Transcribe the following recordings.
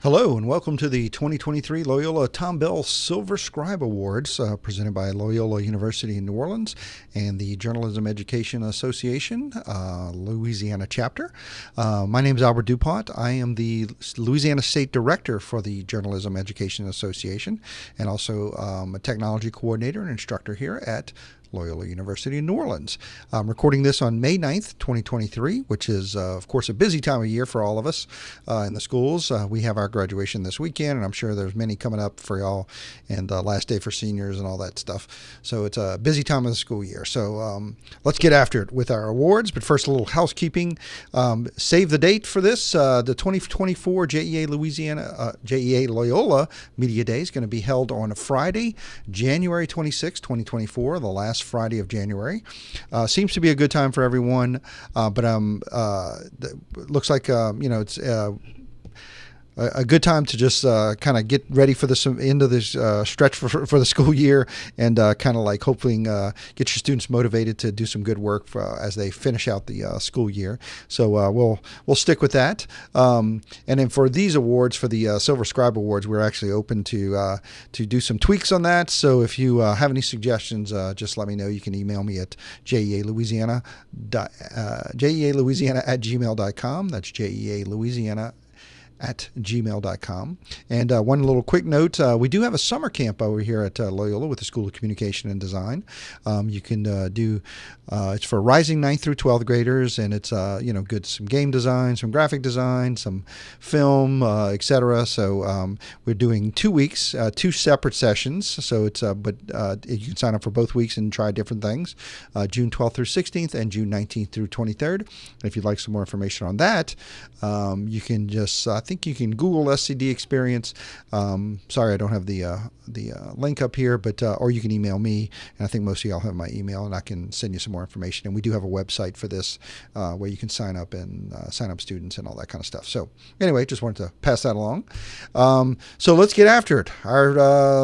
Hello and welcome to the 2023 Loyola Tom Bell Silver Scribe Awards presented by Loyola University in New Orleans and the Journalism Education Association, Louisiana chapter. My name is Albert DuPont. I am the Louisiana State Director for the Journalism Education Association and also a technology coordinator and instructor here at Loyola University in New Orleans. I'm recording this on May 9th, 2023, which is, of course, a busy time of year for all of us in the schools. We have our graduation this weekend, and I'm sure there's many coming up for y'all, and last day for seniors and all that stuff. So it's a busy time of the school year. So let's get after it with our awards. But first, a little housekeeping. Save the date for this. The 2024 JEA Louisiana, JEA Loyola Media Day is going to be held on Friday, January 26, 2024, the last Friday of January. Seems to be a good time for everyone, but looks like it's a good time to just kind of get ready for this end of this stretch for the school year, and kind of like hopefully get your students motivated to do some good work as they finish out the school year. So we'll stick with that. And then for these awards, for the Silver Scribe Awards, we're actually open to do some tweaks on that. So if you have any suggestions, just let me know. You can email me at JEA Louisiana at gmail.com. That's JEA Louisiana at gmail.com. And one little quick note, we do have a summer camp over here at Loyola with the School of Communication and Design. You can do, it's for rising 9th through 12th graders, and it's, good, some game design, some graphic design, some film, etc. So we're doing 2 weeks, 2 separate sessions. So it's, but you can sign up for both weeks and try different things, June 12th through 16th and June 19th through 23rd. If you'd like some more information on that, you can just, I think you can Google SCD Experience. Sorry, I don't have the link up here, but or you can email me, and I think most of y'all have my email, and I can send you some more information. And we do have a website for this where you can sign up and sign up students and all that kind of stuff. So anyway, just wanted to pass that along. So let's get after it.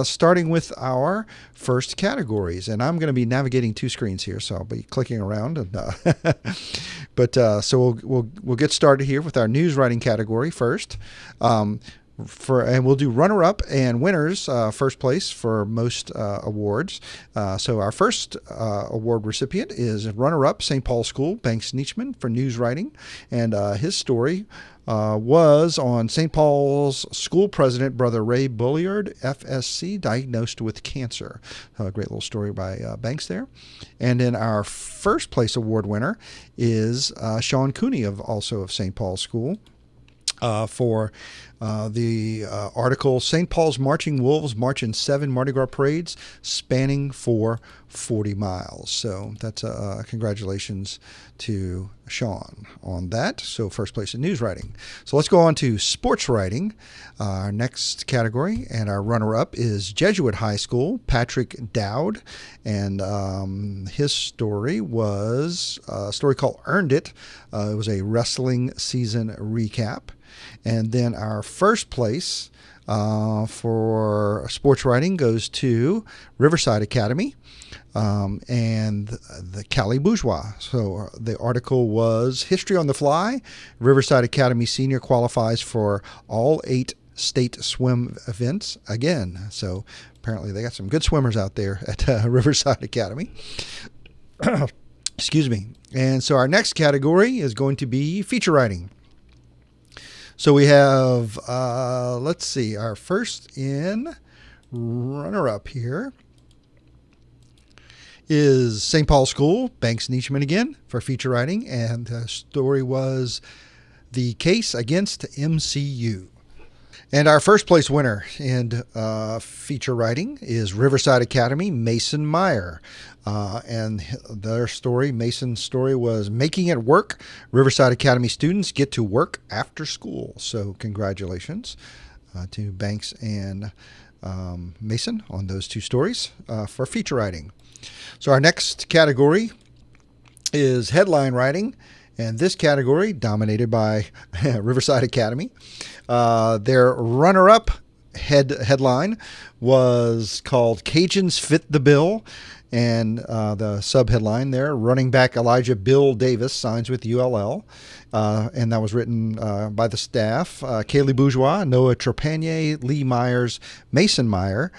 Starting with our first categories, and I'm going to be navigating 2 screens here, so I'll be clicking around. And so we'll get started here with our news writing category first. And we'll do runner-up and winners, first place for most awards. So our first award recipient is runner-up, St. Paul School, Banks Nietzschman, for news writing. And his story was on St. Paul's school president, Brother Ray Bulliard, FSC, diagnosed with cancer. A great little story by Banks there. And then our first place award winner is Sean Cooney, also of St. Paul's School. For the article, St. Paul's Marching Wolves march in 7 Mardi Gras parades spanning for 40 miles. So that's congratulations to Sean on that. So first place in news writing. So let's go on to sports writing. Our next category, and our runner-up is Jesuit High School, Patrick Dowd. And his story was a story called Earned It. It was a wrestling season recap. And then our first place for sports writing goes to Riverside Academy and the Cali Bourgeois. So the article was History on the Fly. Riverside Academy senior qualifies for all 8 state swim events again. So apparently they got some good swimmers out there at Riverside Academy. Excuse me. And so our next category is going to be feature writing. So we have, let's see, our first in runner-up here is St. Paul School, Banks Nietzschman again, for feature writing. And the story was The Case Against MCU. And our first place winner in feature writing is Riverside Academy, Mason Meyer. And their story, Mason's story, was Making It Work. Riverside Academy students get to work after school. So congratulations to Banks and Mason on those 2 stories for feature writing. So our next category is headline writing. And this category, dominated by Riverside Academy, their runner-up headline was called Cajuns Fit the Bill. And the subheadline there, running back Elijah Bill Davis signs with ULL. And that was written by the staff, Kaylee Bourgeois, Noah Trepanier, Lee Myers, Mason Meyer,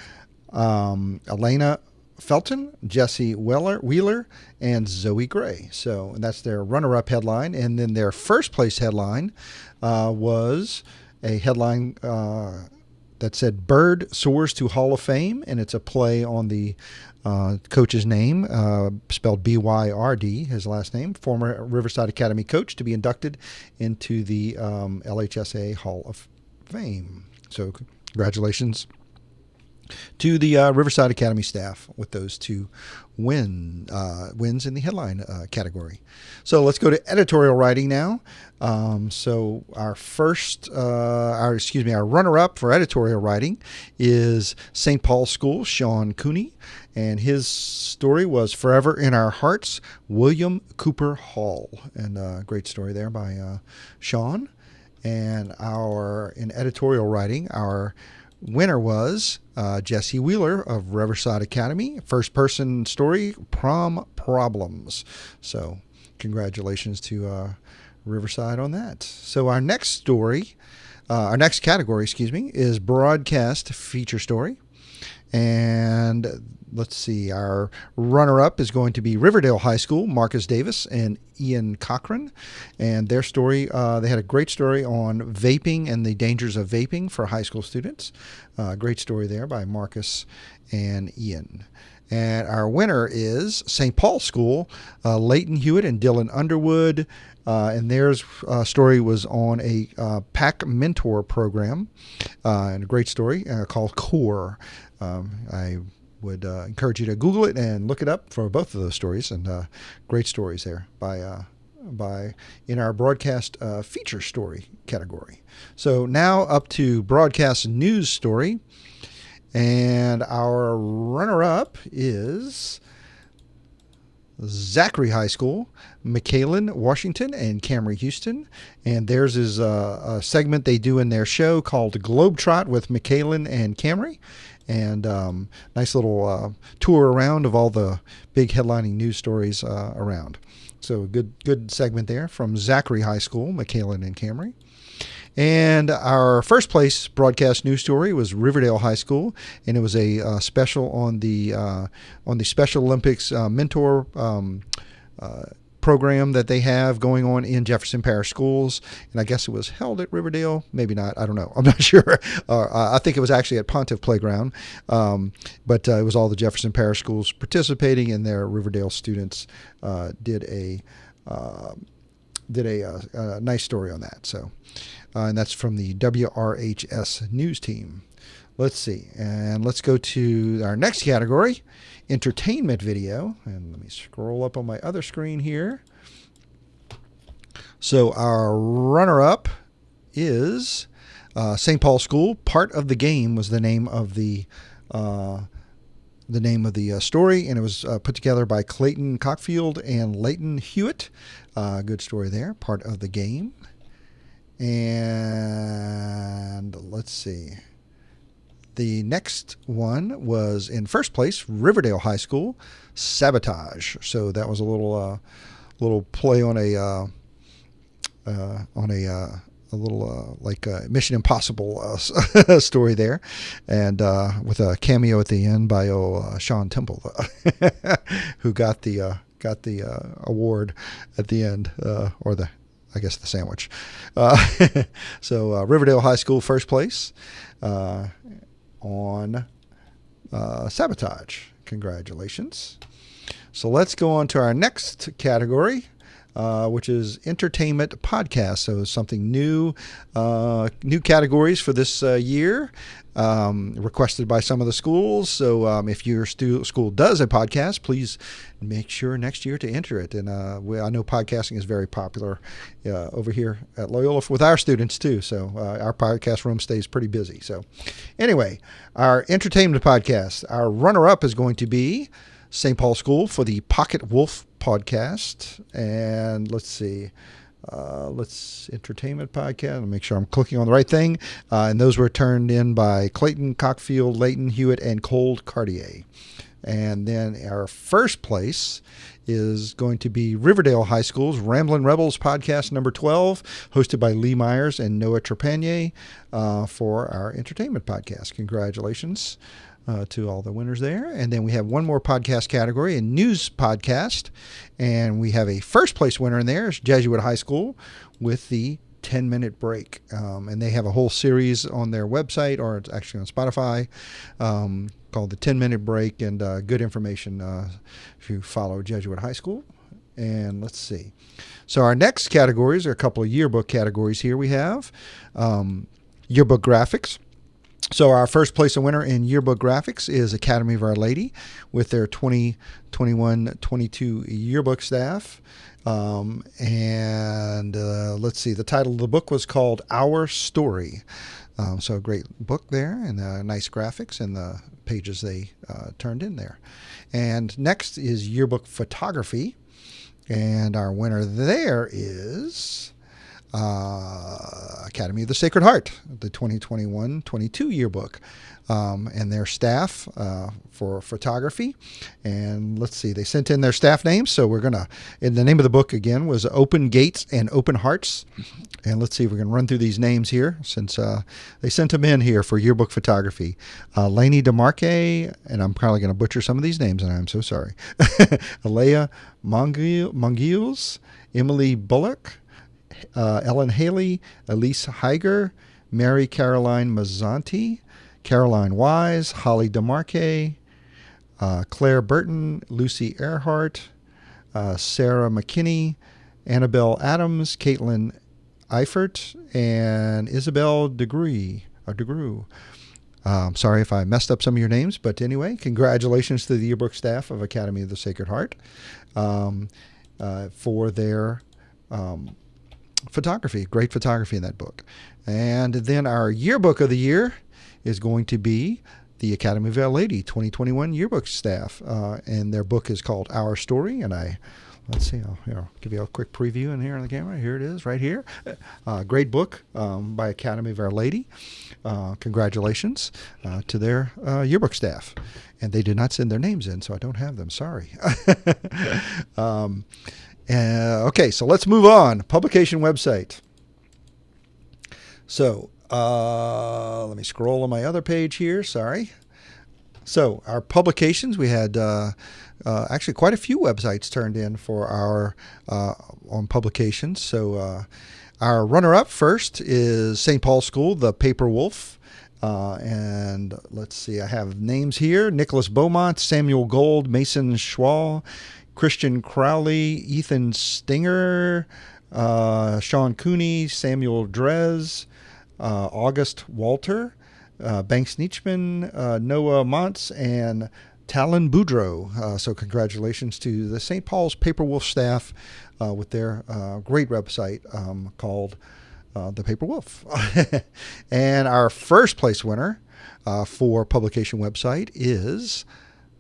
Elena Felton, Jesse Wheeler, and Zoe Gray. So that's their runner-up headline. And then their first place headline was a headline that said Bird Soars to Hall of Fame, and it's a play on the coach's name, spelled B-Y-R-D, his last name, former Riverside Academy coach, to be inducted into the LHSA Hall of Fame. So congratulations to the Riverside Academy staff with those two wins in the headline category. So let's go to editorial writing now. So our runner-up for editorial writing is St. Paul's School, Sean Cooney, and his story was Forever in Our Hearts, William Cooper Hall, and a great story there by Sean. And in editorial writing, our winner was Jesse Wheeler of Riverside Academy. First person story, Prom Problems. So congratulations to Riverside on that. So our next category, is broadcast feature story. And let's see, our runner-up is going to be Riverdale High School, Marcus Davis and Ian Cochran. And their story, they had a great story on vaping and the dangers of vaping for high school students. Great story there by Marcus and Ian. And our winner is St. Paul School, Leighton Hewitt and Dylan Underwood. And their story was on a PAC mentor program, and a great story called CORE. I would encourage you to Google it and look it up for both of those stories, and great stories there by in our broadcast feature story category. So now up to broadcast news story, and our runner-up is Zachary High School, McAllen, Washington, and Camry, Houston. And theirs is a segment they do in their show called Globetrot with McAllen and Camry. And nice little tour around of all the big headlining news stories around. So good segment there from Zachary High School, McAllen and Camry. And our first place broadcast news story was Riverdale High School, and it was a special on the Special Olympics mentor program that they have going on in Jefferson Parish schools. And I guess it was held at Riverdale, maybe not. I don't know. I'm not sure. I think it was actually at Pontiff Playground, but it was all the Jefferson Parish schools participating, and their Riverdale students did a nice story on that. So. And that's from the WRHS news team. Let's see. And let's go to our next category, entertainment video. And let me scroll up on my other screen here. So our runner-up is St. Paul School. Part of the Game was the name of the story, and it was put together by Clayton Cockfield and Leighton Hewitt. Good story there. Part of the Game. And let's see. The next one was in first place, Riverdale High School, Sabotage. So that was a little play on a Mission Impossible story there, and with a cameo at the end by Sean Temple, who got the award at the end, or the sandwich. So Riverdale High School first place on Sabotage. Congratulations. So let's go on to our next category, which is entertainment podcast. So something new, new categories for this year, requested by some of the schools. So if your school does a podcast, please make sure next year to enter it. And I know podcasting is very popular over here at Loyola with our students too. So our podcast room stays pretty busy. So anyway, our entertainment podcast, our runner-up is going to be St. Paul School for the Pocket Wolf podcast. And let's see. Entertainment podcast. I'll make sure I'm clicking on the right thing. And those were turned in by Clayton Cockfield, Leighton Hewitt, and Cole Cartier. And then our first place is going to be Riverdale High School's Ramblin' Rebels podcast number 12, hosted by Lee Myers and Noah Trepanier for our entertainment podcast. Congratulations to all the winners there. And then we have one more podcast category, a news podcast. And we have a first place winner in there, is Jesuit High School with the 10-minute break. And they have a whole series on their website, or it's actually on Spotify, called the 10-minute break, and good information if you follow Jesuit High School. And let's see. So our next categories are a couple of yearbook categories here. We have Yearbook Graphics. So our first place winner in Yearbook Graphics is Academy of Our Lady with their 2021-22 Yearbook Staff. Let's see, the title of the book was called Our Story. So a great book there, and nice graphics and the pages they turned in there. And next is Yearbook Photography. And our winner there is Academy of the Sacred Heart, the 2021-22 yearbook, and their staff for photography. And let's see, they sent in their staff names, so we're gonna, and the name of the book again was Open Gates and Open Hearts. And let's see if we can run through these names here, since they sent them in here for yearbook photography. Lainey DeMarque, and I'm probably going to butcher some of these names, and I'm so sorry. Alea Mongiels, Emily Bullock, Ellen Haley, Elise Heiger, Mary Caroline Mazzanti, Caroline Wise, Holly DeMarque, Claire Burton, Lucy Earhart, Sarah McKinney, Annabelle Adams, Caitlin Eifert, and Isabel DeGrew. Sorry if I messed up some of your names, but anyway, congratulations to the yearbook staff of Academy of the Sacred Heart for their photography, great photography in that book. And then our yearbook of the year is going to be the Academy of Our Lady 2021 yearbook staff, and their book is called Our Story. And let's see, I'll give you a quick preview in here on the camera. Here it is, right here. Great book by Academy of Our Lady. Congratulations to their yearbook staff. And they did not send their names in, so I don't have them. Sorry. Okay, so let's move on. Publication website. So let me scroll on my other page here. Sorry. So our publications, we had actually quite a few websites turned in for our on publications. So our runner-up first is St. Paul's School, the Paper Wolf. And let's see, I have names here: Nicholas Beaumont, Samuel Gold, Mason Schwall, Christian Crowley, Ethan Stinger, Sean Cooney, Samuel Drez, August Walter, Banks Nietzschman, Noah Montz, and Talon Boudreau. So congratulations to the St. Paul's Paper Wolf staff with their great website called The Paper Wolf. And our first place winner for publication website is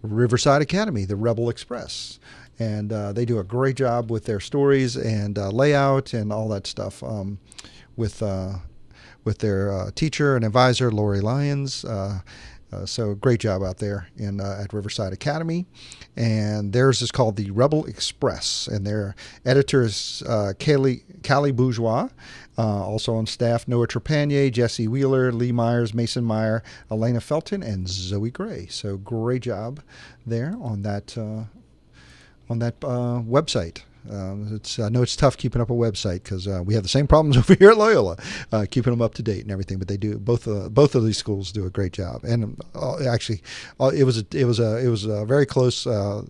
Riverside Academy, the Rebel Express. And they do a great job with their stories and layout and all that stuff with their teacher and advisor, Lori Lyons. So great job out there at Riverside Academy. And theirs is called the Rebel Express. And their editor is Callie Bourgeois. Also on staff, Noah Trepanier, Jesse Wheeler, Lee Myers, Mason Meyer, Elena Felton, and Zoe Gray. So great job there on that website. I know it's tough keeping up a website because we have the same problems over here at Loyola, keeping them up to date and everything. But they do both of these schools do a great job. And actually, it was very close. A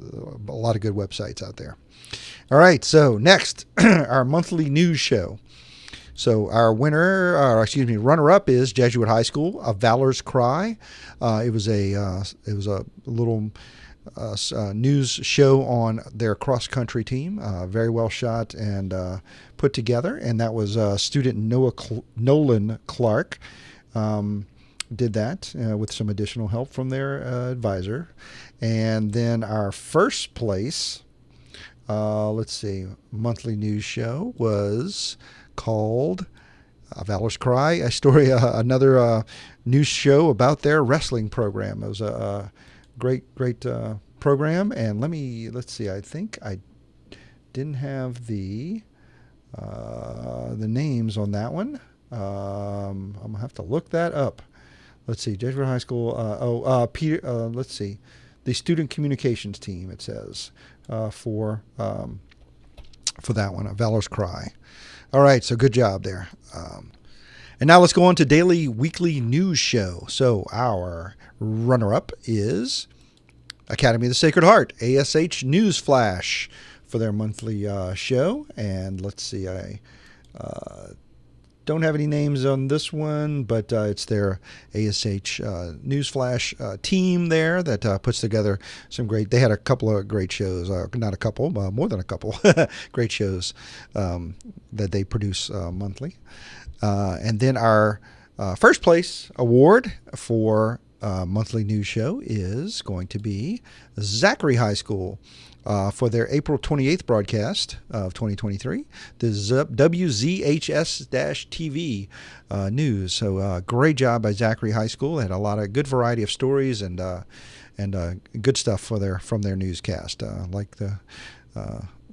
lot of good websites out there. All right. So next, our monthly news show. So our runner-up is Jesuit High School, A Valor's Cry. It was a little news show on their cross-country team, very well shot and put together, and that was student Nolan Clark did that with some additional help from their advisor. And then our first place, monthly news show was called Valor's Cry, a story, another news show about their wrestling program. It was a great program. And let's see. I think I didn't have the names on that one. I'm gonna have to look that up. Let's see, Jesuit High School. Peter. Let's see, the student communications team. It says for that one, Valor's Cry. All right, so good job there. And now let's go on to daily weekly news show. So our runner-up is Academy of the Sacred Heart, ASH News Flash, for their monthly show. And let's see, I don't have any names on this one, but it's their ASH Newsflash team there that puts together some great. They had a couple of great shows, not a couple, more than a couple great shows that they produce monthly. And then our first place award for monthly news show is going to be Zachary High School. For their April 28th broadcast of 2023, the WZHS-TV news. So great job by Zachary High School. They had a lot of good variety of stories and good stuff from their newscast. Like the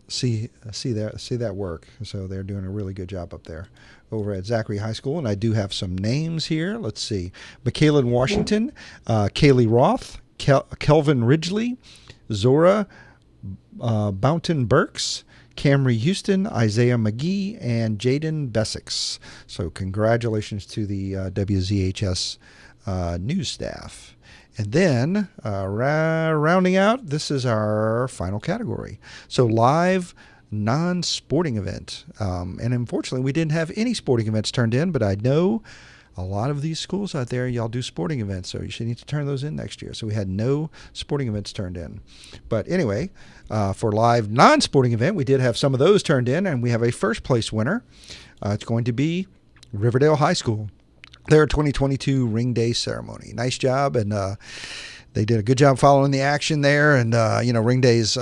see that work. So they're doing a really good job up there over at Zachary High School. And I do have some names here. Let's see: Michaela Washington, Kaylee Roth, Kelvin Ridgely, Zora Bounton Burks, Camry Houston, Isaiah McGee, and Jaden Bessix. So congratulations to the WZHS news staff. And then rounding out, this is our final category. So live non-sporting event. And unfortunately, we didn't have any sporting events turned in, but I know a lot of these schools out there, y'all do sporting events, so you should need to turn those in next year. So we had no sporting events turned in. But anyway, for live non-sporting event, we did have some of those turned in, and we have a first place winner. It's going to be Riverdale High School, their 2022 Ring Day ceremony. Nice job, and they did a good job following the action there. And Ring Days,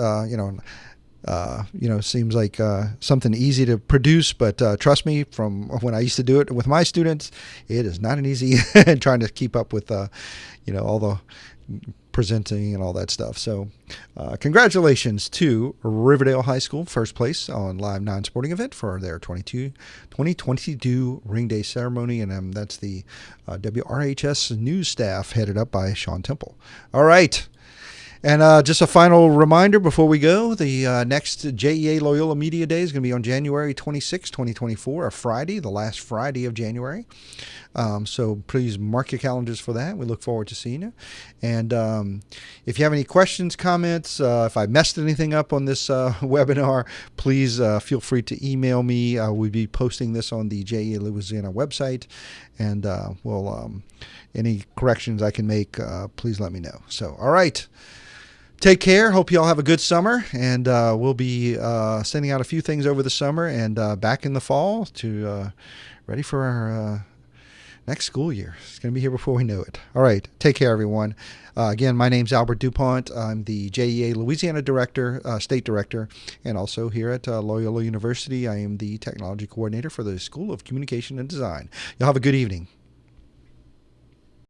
seems like something easy to produce, but trust me, from when I used to do it with my students, it is not an easy trying to keep up with, all the presenting and all that stuff. So congratulations to Riverdale High School, first place on live non-sporting event for their 2022 Ring Day ceremony. And that's the WRHS news staff headed up by Sean Temple. All right. And just a final reminder before we go, the next JEA Loyola Media Day is going to be on January 26, 2024, a Friday, the last Friday of January. So please mark your calendars for that. We look forward to seeing you. And if you have any questions, comments, if I messed anything up on this webinar, please feel free to email me. We'll be posting this on the JEA Louisiana website. And any corrections I can make, please let me know. So, all right. Take care. Hope you all have a good summer, and we'll be sending out a few things over the summer and back in the fall to ready for our next school year. It's going to be here before we know it. All right. Take care, everyone. Again, my name's Albert DuPont. I'm the JEA Louisiana Director, State Director, and also here at Loyola University, I am the Technology Coordinator for the School of Communication and Design. Y'all have a good evening.